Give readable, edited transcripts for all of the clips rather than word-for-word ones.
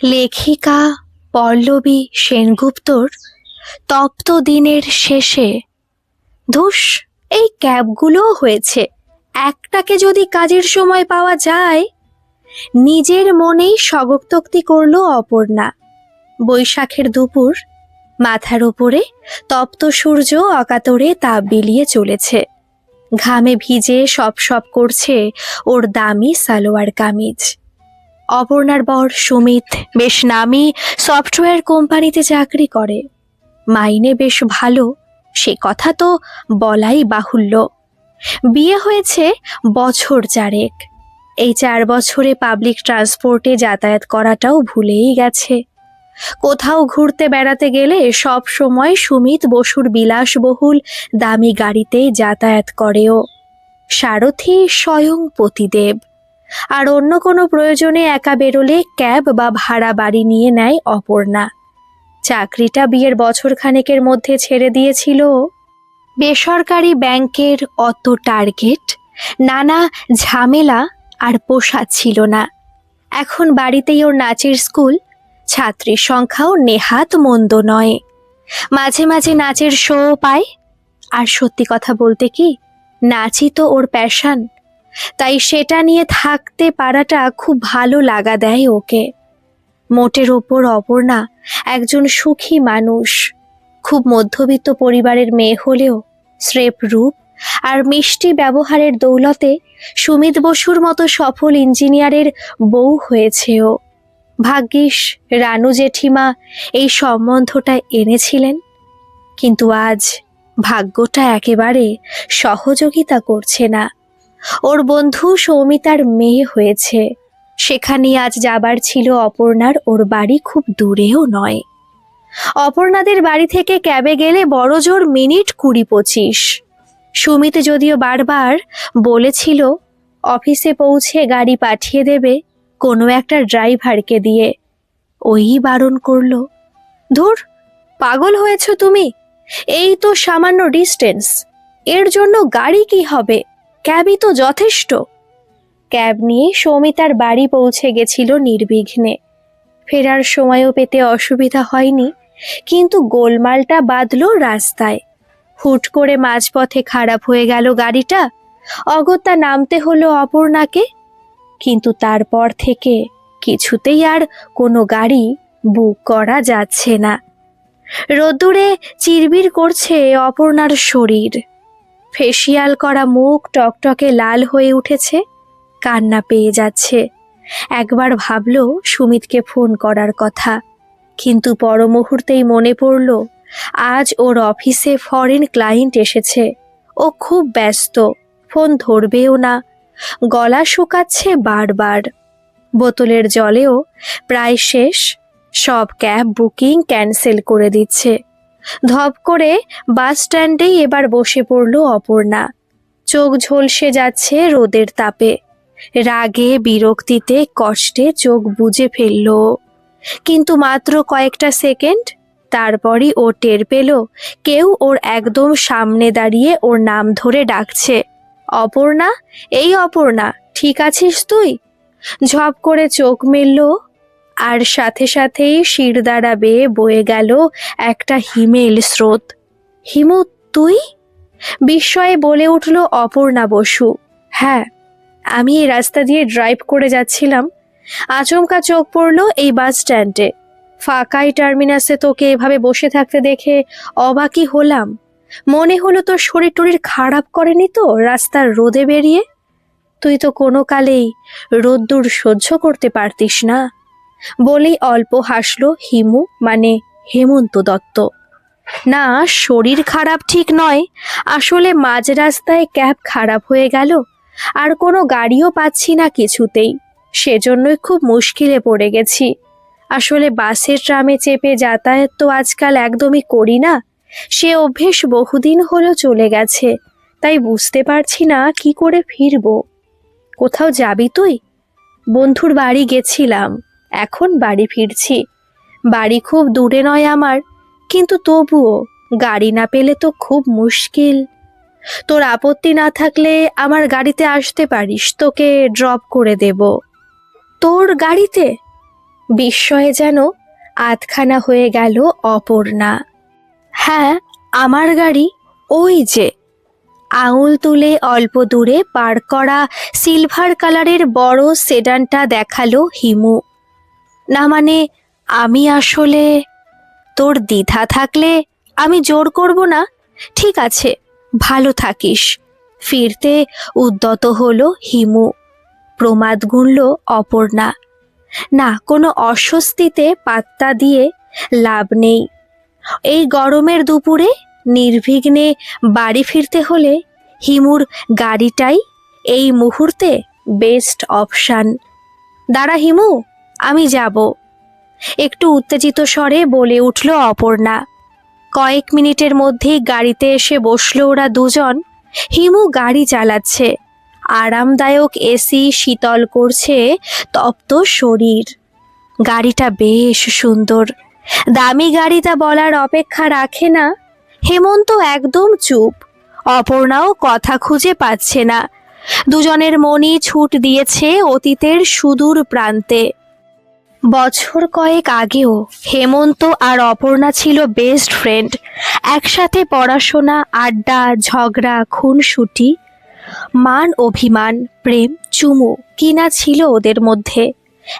লেখিকা পল্লবী সেনগুপ্তর তপ্ত দিনের শেষে। ধুস, এই ক্যাবগুলোও হয়েছে, একটাকে যদি কাজের সময় পাওয়া যায়। নিজের মনেই স্বগতোক্তি করল অপর্ণা। বৈশাখের দুপুর, মাথার ওপরে তপ্ত সূর্য অকাতরে তাপ বিলিয়ে চলেছে। ঘামে ভিজে সপ সপ করছে ওর দামি সালোয়ার কামিজ। অপর্ণার বর সুমিত বেশ নামি সফটওয়্যার কোম্পানিতে চাকরি করে। মাইনে বেশ ভালো, সে কথা তো বলাই বাহুল্য। বিয়ে হয়েছে বছর চারেক। এই 4 বছরে পাবলিক ট্রান্সপোর্টে যাতায়াত করাটাও ভুলেই গেছে। কোথাও ঘুরতে বেড়াতে গেলে সব সময় সুমিত বসুর বিলাসবহুল দামি গাড়িতেই যাতায়াত করেও। সারথি স্বয়ং পতিদেব। আর অন্য কোনো প্রয়োজনে একা বেরোলে ক্যাব বা ভাড়া বাড়ি নিয়ে নেয় অপর্ণা। চাকরিটা বিয়ের বছর খানেকের মধ্যে ছেড়ে দিয়েছিল। বেসরকারি ব্যাংকের অত টার্গেট, নানা ঝামেলা আর পোষাচ্ছিল না। এখন বাড়িতেই ওর নাচের স্কুল, ছাত্রীর সংখ্যাও নেহাত মন্দ নয়। মাঝে মাঝে নাচের শো পায়। আর সত্যি কথা বলতে কি, নাচই তো ওর প্যাশন, তাই সেটা নিয়ে থাকতে পারাটা খুব ভালো লাগা দেয় ওকে। মোটের ওপর অপর্ণা একজন সুখী মানুষ। খুব মধ্যবিত্ত পরিবারের মেয়ে হলেও স্রেফ রূপ আর মিষ্টি ব্যবহারের দৌলতে সুমিত বসুর মতো সফল ইঞ্জিনিয়ারের বউ হয়েছে ও। ভাগ্যিস রানু জেঠিমা এই সম্বন্ধটা এনেছিলেন, কিন্তু আজ ভাগ্যটা একেবারে সহযোগিতা করছে না। ওর বন্ধু সৌমিতার মেয়ে হয়েছে, সেখানে আজ যাবার ছিল অপর্ণার। ওর বাড়ি খুব দূরেও নয়। অপর্ণাদের বাড়ি থেকে ক্যাবে গেলে বড় জোর মিনিট 20-25। সুমিত যদিও বারবার বলেছিল অফিসে পৌঁছে গাড়ি পাঠিয়ে দেবে কোনো একটা ড্রাইভারকে দিয়ে, ওই বারণ করলো। ধুর, পাগল হয়েছ তুমি? এই তো সামান্য ডিস্টেন্স, এর জন্য গাড়ি কি হবে, ক্যাবই তো যথেষ্ট। ক্যাব নিয়ে সৌমিতার বাড়ি পৌঁছে গেছিল নির্বিঘ্নে। ফেরার সময়ও পেতে অসুবিধা হয়নি, কিন্তু গোলমালটা বাঁধলো রাস্তায়। হুট করে মাঝপথে খারাপ হয়ে গেল গাড়িটা। অগত্যা নামতে হলো অপর্ণাকে। কিন্তু তারপর থেকে কিছুতেই আর কোনো গাড়ি বুক করা যাচ্ছে না। রোদ্দুরে চিরবির করছে অপর্ণার শরীর। ফেসিয়াল করা মুখ টকটকে লাল হয়ে উঠেছে, কান্না পেয়ে যাচ্ছে। একবার ভাবলো সুমিতকে ফোন করার কথা, কিন্তু পর মুহূর্তেই মনে পড়ল আজ ওর অফিসে ফরেন ক্লায়েন্ট এসেছে। ও খুব ব্যস্ত, ফোন ধরবেও না। গলা শুকাচ্ছে বারবার। বোতলের জলেও প্রায় শেষ। সব ক্যাব বুকিং ক্যান্সেল করে দিচ্ছে। ধপ করে বাস স্ট্যান্ডেই এবার বসে পড়ল অপর্ণা। চোখ ঝলসে যাচ্ছে রোদের তাপে। রাগে বিরক্তিতে কষ্টে চোখ বুজে ফেলল। কিন্তু মাত্র কয়েকটা সেকেন্ড, তারপরই ও টের পেল কেউ ওর একদম সামনে দাঁড়িয়ে ওর নাম ধরে ডাকছে। অপর্ণা, এই অপর্ণা, ঠিক আছিস তুই? ঝপ করে চোখ মেলল, আর সাথে সাথেই শিরদাঁড়া বেয়ে বয়ে গেল একটা হিমেল স্রোত। হিমু, তুই? বিস্ময়ে বলে উঠল অপর্ণা বসু। হ্যাঁ, আমি এই রাস্তা দিয়ে ড্রাইভ করে যাচ্ছিলাম। আচমকা চোখ পড়ল এই বাস স্ট্যান্ডে। ফাঁকাই টার্মিনাসে তোকে এভাবে বসে থাকতে দেখে অবাকই হলাম। মনে হলো তোর শরীর টরীর খারাপ করেনি তো রাস্তার রোদে বেরিয়ে? তুই তো কোনো কালেই রোদ্দুর সহ্য করতে পারতিস না। বলেই অল্প হাসলো হিমু, মানে হেমন্ত দত্ত। না, শরীর খারাপ ঠিক নয়, আসলে মাঝ রাস্তায় ক্যাব খারাপ হয়ে গেল, আর কোনো গাড়িও পাচ্ছি না কিছুতেই। সেজন্যই খুব মুশকিলে পড়ে গেছি। আসলে বাসে ট্রামে চেপে যাতায়াত তো আজকাল একদমই করি না। সে অভ্যেস বহুদিন হলো চলে গেছে, তাই বুঝতে পারছি না কি করে ফিরবো। কোথাও যাবি তুই? বন্ধুর বাড়ি গেছিলাম, এখন বাড়ি ফিরছি। বাড়ি খুব দূরে নয় আমার, কিন্তু তবুও গাড়ি না পেলে তো খুব মুশকিল। তোর আপত্তি না থাকলে আমার গাড়িতে আসতে পারিস, তোকে ড্রপ করে দেব। তোর গাড়িতে? বিস্ময়ে যেন আধখানা হয়ে গেল অপর্ণা। হ্যাঁ, আমার গাড়ি, ওই যে। আঙুল তুলে অল্প দূরে পার করা সিলভার কালারের বড় সেডানটা দেখালো হিমু। না মানে, আমি আসলে, তোর দ্বিধা থাকলে আমি জোর করব না। ঠিক আছে, ভালো থাকিস। ফিরতে উদ্যত হলো হিমু। প্রমাদ গুনল অপর্ণা। না, কোনো অস্বস্তিতে পাত্তা দিয়ে লাভ নেই। এই গরমের দুপুরে নির্বিঘ্নে বাড়ি ফিরতে হলে হিমুর গাড়িটাই এই মুহূর্তে বেস্ট অপশান। দাঁড়া হিমু, আমি যাব, একটু উত্তেজিত স্বরে বলে উঠল অপর্ণা। কয়েক মিনিটের মধ্যেই গাড়িতে এসে বসলো ওরা দুজন। হিমু গাড়ি চালাচ্ছে। আরামদায়ক এসি শীতল করছে তপ্ত শরীর। গাড়িটা বেশ সুন্দর। দামি গাড়িটা বলার অপেক্ষা রাখে না। হেমন্ত একদম চুপ। অপর্ণাও কথা খুঁজে পাচ্ছে না। দুজনের মনই ছুট দিয়েছে অতীতের সুদূর প্রান্তে। বছর কয়েক আগেও হেমন্ত আর অপর্ণা ছিল বেস্ট ফ্রেন্ড। একসাথে পড়াশোনা, আড্ডা, ঝগড়া, খুনসুটি, মান অভিমান, প্রেম, চুমু কিনা ছিল ওদের মধ্যে।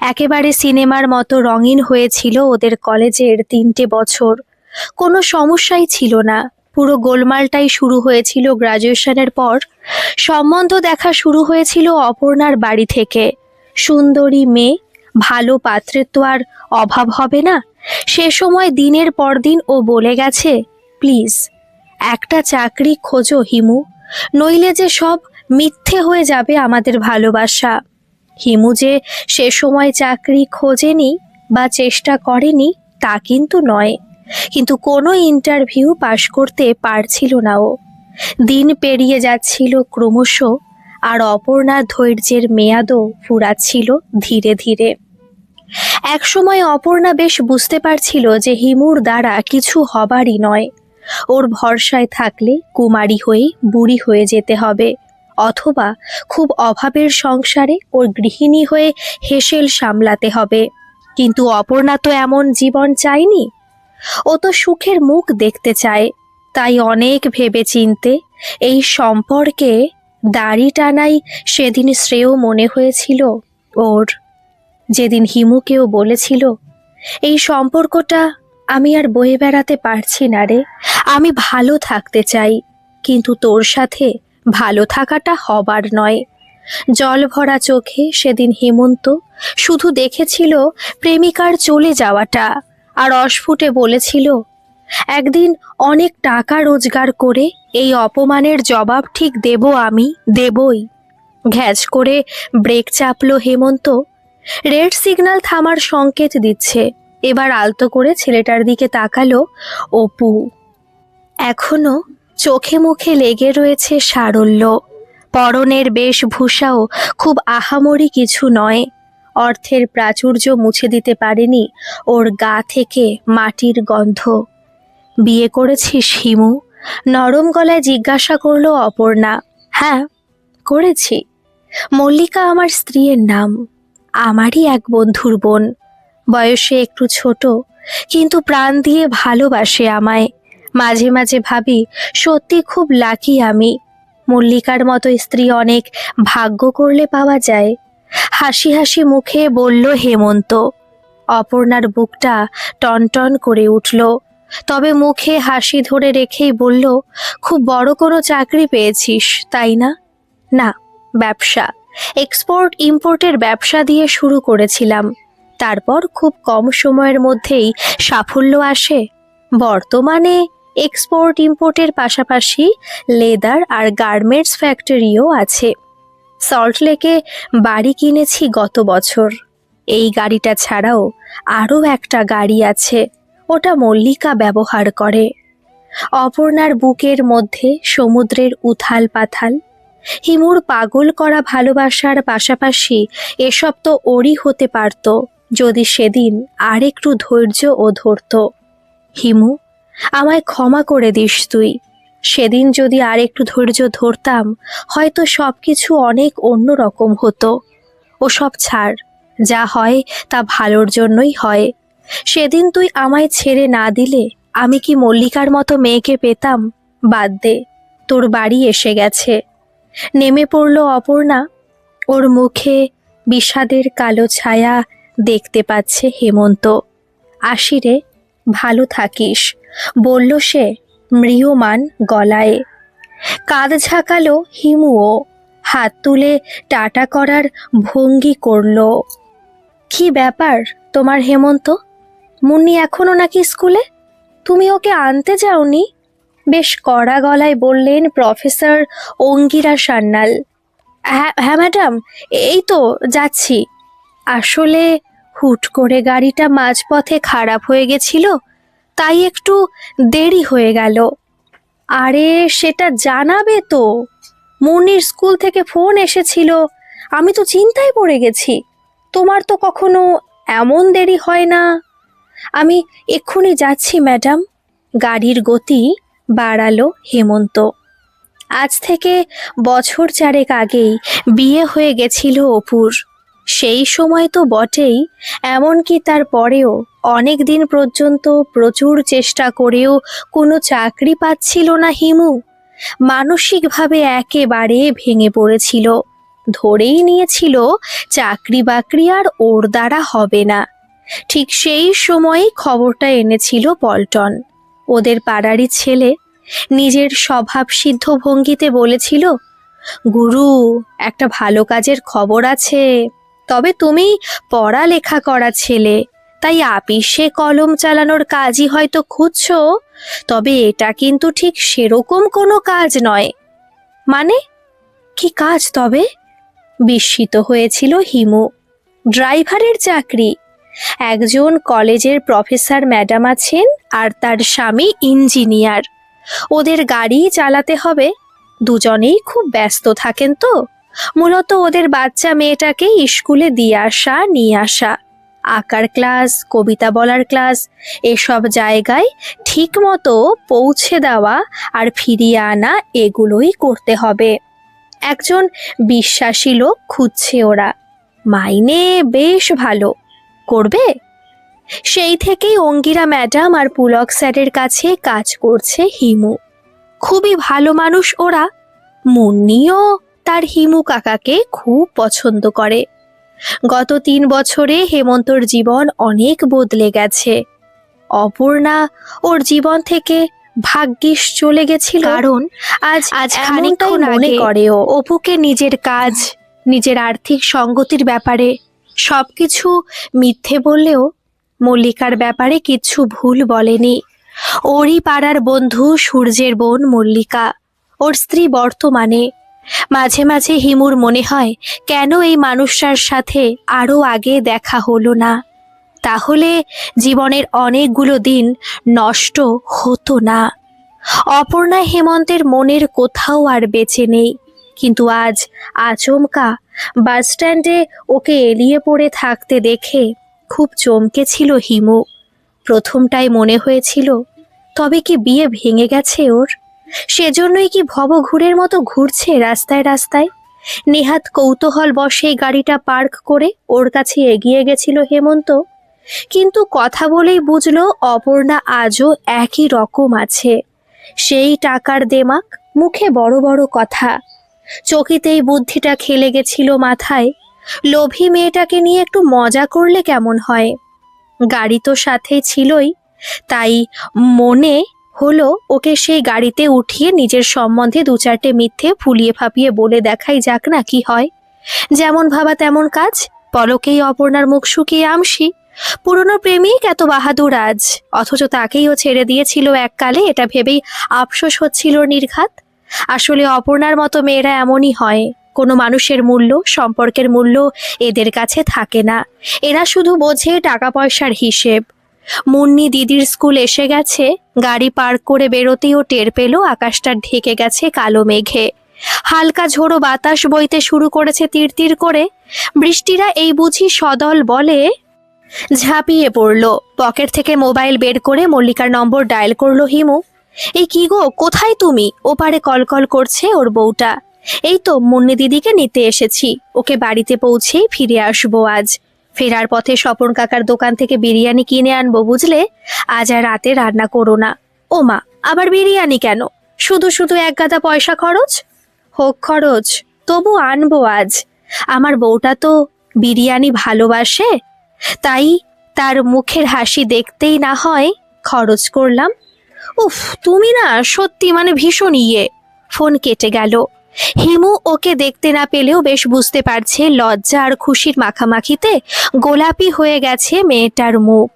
একেবারে সিনেমার মতো রঙিন হয়েছিল ওদের কলেজের 3টে বছর। কোনো সমস্যাই ছিল না। পুরো গোলমালটাই শুরু হয়েছিল গ্রাজুয়েশনের পর। সম্বন্ধ দেখা শুরু হয়েছিল অপর্ণার বাড়ি থেকে। সুন্দরী মেয়ে, ভালো পাত্রের তো আর অভাব হবে না। সে সময় দিনের পর দিন ও বলে গেছে, প্লিজ একটা চাকরি খোঁজো হিমু, নইলে যে সব মিথ্যে হয়ে যাবে আমাদের ভালোবাসা। হিমু যে সে সময় চাকরি খোঁজেনি বা চেষ্টা করেনি তা কিন্তু নয়, কিন্তু কোনো ইন্টারভিউ পাশ করতে পারছিল না ও। দিন পেরিয়ে যাচ্ছিল ক্রমশ, আর অপর্ণার ধৈর্যের মেয়াদও ফুরাচ্ছিল ধীরে ধীরে। একসময় অপর্ণা বেশ বুঝতে পারছিল যে হিমুর দ্বারা কিছু হবারই নয়। ওর ভরসায় থাকলে কুমারী হয়ে বুড়ি হয়ে যেতে হবে, অথবা খুব অভাবের সংসারে ওর গৃহিণী হয়ে হেসেল সামলাতে হবে। কিন্তু অপর্ণা তো এমন জীবন চায়নি। ও তো সুখের মুখ দেখতে চায়। তাই অনেক ভেবে চিনতে এই সম্পর্কে দাড়ি টানাই সেদিন শ্রেয় মনে হয়েছিল ওর। যেদিন হিমুকেও বলেছিল, এই সম্পর্কটা আমি আর বয়ে বেড়াতে পারছি না রে, আমি ভালো থাকতে চাই, কিন্তু তোর সাথে ভালো থাকাটা হবার নয়। জল ভরা চোখে সেদিন হেমন্ত শুধু দেখেছিল প্রেমিকার চলে যাওয়াটা, আর অস্ফুটে বলেছিল, একদিন অনেক টাকা রোজগার করে এই অপমানের জবাব ঠিক দেব, আমি দেবই। ঘ্যাজ করে ব্রেক চাপলো হেমন্ত। রেড সিগন্যাল থামার সংকেত দিচ্ছে। এবার আলতো করে ছেলেটার দিকে তাকালো অপু। এখনো চোখে মুখে লেগে রয়েছে সারল্য। পরনের বেশভূষাও খুব আহামরি কিছু নয়। অর্থের প্রাচুর্য মুছে দিতে পারেনি ওর গা থেকে মাটির গন্ধ। বিয়ে করেছিস হিমু? নরম গলায় জিজ্ঞাসা করলো অপর্ণা। হ্যাঁ, করেছি। মল্লিকা আমার স্ত্রীর নাম। আমারই এক বন্ধুর বোন। বয়সে একটু ছোট, কিন্তু প্রাণ দিয়ে ভালোবাসে আমায়। মাঝে মাঝে ভাবি সত্যি খুব লাকি আমি। মল্লিকার মতো স্ত্রী অনেক ভাগ্য করলে পাওয়া যায়। হাসি হাসি মুখে বলল হেমন্ত। অপর্ণার বুকটা টনটন করে উঠল, তবে মুখে হাসি ধরে রেখেই বলল, খুব বড় কোনো চাকরি পেয়েছিস তাই না? না, ব্যবসা, এক্সপোর্ট ইম্পোর্টের ব্যবসা দিয়ে শুরু করেছিলাম। তারপর খুব কম সময়ের মধ্যেই সাফল্য আসে। বর্তমানে এক্সপোর্ট ইম্পোর্টের পাশাপাশি লেদার আর গার্মেন্টস ফ্যাক্টরিও আছে। সল্টলেকে বাড়ি কিনেছি গত বছর। এই গাড়িটা ছাড়াও আরও একটা গাড়ি আছে, ওটা মল্লিকা ব্যবহার করে। অপর্ণার বুকের মধ্যে সমুদ্রের উথাল পাথাল। হিমুর পাগল করা ভালোবাসার পাশাপাশি এসব তো ওরই হতে পারত যদি সেদিন আর একটু ধৈর্য ও ধরত। হিমু, আমায় ক্ষমা করে দিস তুই। সেদিন যদি আর একটু ধৈর্য ধরতাম, হয়তো সব কিছু অনেক অন্যরকম হতো। ও সব ছাড়, যা হয় তা ভালোর জন্যই হয়। সেদিন তুই আমায় ছেড়ে না দিলে আমি কি মল্লিকার মতো মেয়েকে পেতাম? বাদ দে, তোর বাড়ি এসে গেছে। নেমে পড়ল অপর্ণা। ওর মুখে বিষাদের কালো ছায়া দেখতে পাচ্ছে হেমন্ত। আসি রে, ভালো থাকিস, বলল সে ম্রিয়মাণ গলায়। কাঁধ ঝাঁকালো হিমুও, হাত তুলে টাটা করার ভঙ্গি করল। কি ব্যাপার তোমার হেমন্ত? মুন্নি এখনো নাকি স্কুলে? তুমি ওকে আনতে যাওনি? বেশ কড়া গলায় বললেন প্রফেসর অঙ্গিরা সান্যাল। হ্যাঁ হ্যাঁ ম্যাডাম, এই তো যাচ্ছি। আসলে হুট করে গাড়িটা মাঝপথে খারাপ হয়ে গেছিল, তাই একটু দেরি হয়ে গেল। আরে সেটা জানাবে তো, মুন্নির স্কুল থেকে ফোন এসেছিল, আমি তো চিন্তায় পড়ে গেছি। তোমার তো কখনো এমন দেরি হয় না। আমি এক্ষুনি যাচ্ছি ম্যাডাম। গাড়ির গতি বাড়ালো হেমন্ত। আজ থেকে বছর চারেক আগেই বিয়ে হয়ে গেছিল অপুর। সেই সময় তো বটেই, এমনকি তার পরেও অনেক দিন পর্যন্ত প্রচুর চেষ্টা করেও কোনো চাকরি পাচ্ছিল না হিমু। মানসিকভাবে একেবারে ভেঙে পড়েছিল। ধরেই নিয়েছিল চাকরি বাকরি আর ওর দ্বারা হবে না। ঠিক সেই সময়ই খবরটা এনেছিল পল্টন। ওদের পাড়ারই ছেলে নিজের স্বভাবসিদ্ধ ভঙ্গিতে বলেছিল, গুরু, একটা ভালো কাজের খবর আছে। তবে তুমি পড়ালেখা করা ছেলে, তাই আপিসে কলম চালানোর কাজই হয়তো খুঁজছো। তবে এটা কিন্তু ঠিক সেরকম কোনো কাজ নয়। মানে কি কাজ তবে? বিস্মিত হয়েছিল হিমু। ড্রাইভারের চাকরি। একজন কলেজের প্রফেসর ম্যাডাম আছেন আর তার স্বামী ইঞ্জিনিয়ার। ওদের গাড়ি চালাতে হবে। দুজনেই খুব ব্যস্ত থাকেন তো। মূলত ওদের বাচ্চা মেয়েটাকে স্কুলে দিয়ে আসা নিয়ে আসা, আঁকার ক্লাস, কবিতা বলার ক্লাস, এসব জায়গায় ঠিক মতো পৌঁছে দেওয়া আর ফিরিয়ে আনা, এগুলোই করতে হবে। একজন বিশ্বাসী লোক খুঁজছে ওরা। মাইনে বেশ ভালো। করবে? সেই থেকেই অঙ্গিরা ম্যাডাম আর পুলক স্যারের কাছে কাজ করছে হিমু। খুবই ভালো মানুষ ওরা। মুন্নিও তার হিমু কাকাকে খুব পছন্দ করে। গত 3 বছরে হেমন্তর জীবন অনেক বদলে গেছে। অপর্ণা ওর জীবন থেকে ভাগ্যিস চলে গেছিল, কারণ আজ খানিকক্ষণ মনে করে ও অপুকে নিজের কাজ, নিজের আর্থিক সঙ্গতির ব্যাপারে সবকিছু মিথ্যে বললেও মল্লিকার ব্যাপারে কিচ্ছু ভুল বলেনি। ওরই পাড়ার বন্ধু সূর্যের বোন মল্লিকা, ওর স্ত্রী বর্তমানে। মাঝে মাঝে হিমুর মনে হয়, কেন এই মানুষটার সাথে আরও আগে দেখা হলো না, তাহলে জীবনের অনেকগুলো দিন নষ্ট হতো না। অপর্ণা হেমন্তের মনের কোথাও আর বেঁচে নেই, কিন্তু আজ আচমকা বাসস্ট্যান্ডে ওকে এলিয়ে পড়ে থাকতে দেখে খুব চমকেছিল হিমু। প্রথমটাই মনে হয়েছিল, তবে কি বিয়ে ভেঙে গেছে ওর? সেজন্যই কি ভবঘুরের মতো ঘুরছে রাস্তায় রাস্তায়? নেহাত কৌতূহল বশে গাড়িটা পার্ক করে ওর কাছে এগিয়ে গেছিল হেমন্ত। কিন্তু কথা বলেই বুঝলো অপর্ণা আজও একই রকম আছে। সেই টাকার দেমাক, মুখে বড় বড় কথা। চকিতেই বুদ্ধিটা খেলে গেছিল মাথায়। লোভী মেয়েটাকে নিয়ে একটু মজা করলে কেমন হয়? গাড়ি তো সাথে ছিলই, তাই মনে হলো ওকে সেই গাড়িতে উঠিয়ে নিজের সম্বন্ধে 2-4টে মিথ্যে ফুলিয়ে ফাঁপিয়ে বলে দেখাই যাক না কি হয়। যেমন ভাবা তেমন কাজ। পলকেই অপর্ণার মুখ শুকিয়ে আমসি। পুরনো প্রেমিক এত বাহাদুর আজ, অথচ তাকেই ও ছেড়ে দিয়েছিল এককালে, এটা ভেবেই আফসোস হচ্ছিল নির্ঘাত। আসলে অপর্ণার মতো মেয়েরা এমনই হয়। কোনো মানুষের মূল্য, সম্পর্কের মূল্য এদের কাছে থাকে না। এরা শুধু বোঝে টাকা পয়সার হিসেব। মুন্নি দিদির স্কুল এসে গেছে। গাড়ি পার্ক করে বেরোতেই ও টের পেল আকাশটা ঢেকে গেছে কালো মেঘে। হালকা ঝোড়ো বাতাস বইতে শুরু করেছে তিরতির করে। বৃষ্টিরা এই বুঝি সদল বলে ঝাঁপিয়ে পড়ল। পকেট থেকে মোবাইল বের করে মল্লিকার নম্বর ডায়াল করলো হিমু। এই কি গো, কোথায় তুমি? ওপারে কলকল করছে ওর বউটা। এই তো মুন্নি দিদিকে নিতে এসেছি, ওকে বাড়িতে পৌঁছেই ফিরে আসবো আজ। ফেরার পথে স্বপন কাকার দোকান থেকে বিরিয়ানি কিনে আনবো, বুঝলে? আজ আর রাতে রান্না করো না। ও মা, আবার বিরিয়ানি কেন? শুধু শুধু এক গাদা পয়সা খরচ। হোক খরচ, তবু আনবো আজ। আমার বউটা তো বিরিয়ানি ভালোবাসে, তাই তার মুখের হাসি দেখতেই না হয় খরচ করলাম। উফ, তুমি না সত্যি মানে ভীষণ ইয়ে। ফোন কেটে গেল। হিমু ওকে দেখতে না পেলেও বেশ বুঝতে পারছে লজ্জা আর খুশির মাখামাখিতে গোলাপি হয়ে গেছে মেয়েটার মুখ।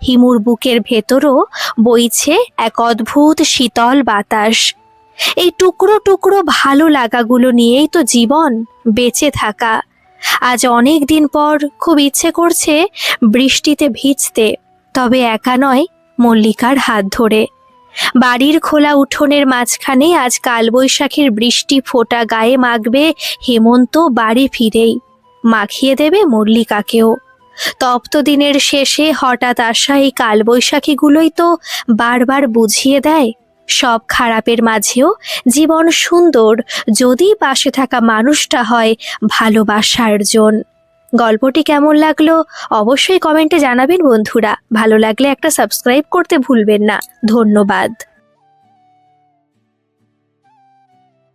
হিমুর বুকের ভেতরও বইছে এক অদ্ভুত শীতল বাতাস। এই টুকরো টুকরো ভালো লাগাগুলো নিয়েই তো জীবন, বেঁচে থাকা। আজ অনেক দিন পর খুব ইচ্ছে করছে বৃষ্টিতে ভিজতে, তবে একা নয়, মল্লিকার হাত ধরে। বাড়ির খোলা উঠোনের মাঝখানে আজ কালবৈশাখীর বৃষ্টি ফোঁটা গায়ে মাখবে হেমন্ত বাড়ি ফিরেই, মাখিয়ে দেবে মল্লিকাকেও। তপ্ত দিনের শেষে হঠাৎ আসা এই কালবৈশাখীগুলোই তো বারবার বুঝিয়ে দেয় সব খারাপের মাঝেও জীবন সুন্দর, যদি পাশে থাকা মানুষটা হয় ভালোবাসার জন। গল্পটি কেমন লাগলো অবশ্যই কমেন্টে জানাবেন বন্ধুরা। ভালো লাগলে একটা সাবস্ক্রাইব করতে ভুলবেন না। ধন্যবাদ।